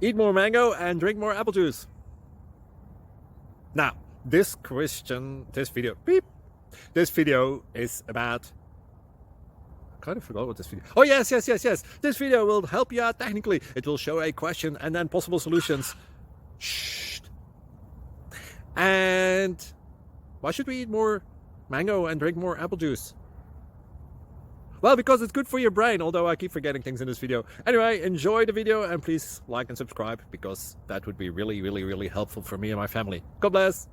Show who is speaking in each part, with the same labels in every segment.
Speaker 1: Eat more mango and drink more apple juice. Now, this video is about... I kind of forgot what this video... Oh, yes. This video will help you out technically. It will show a question and then possible solutions. Shh. And why should we eat more mango and drink more apple juice? Well, because it's good for your brain, although I keep forgetting things in this video. Anyway, enjoy the video and please like and subscribe, because that would be really helpful for me and my family. God bless!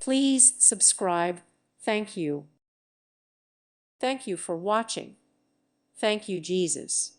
Speaker 2: Please subscribe. Thank you. Thank you for watching. Thank you, Jesus.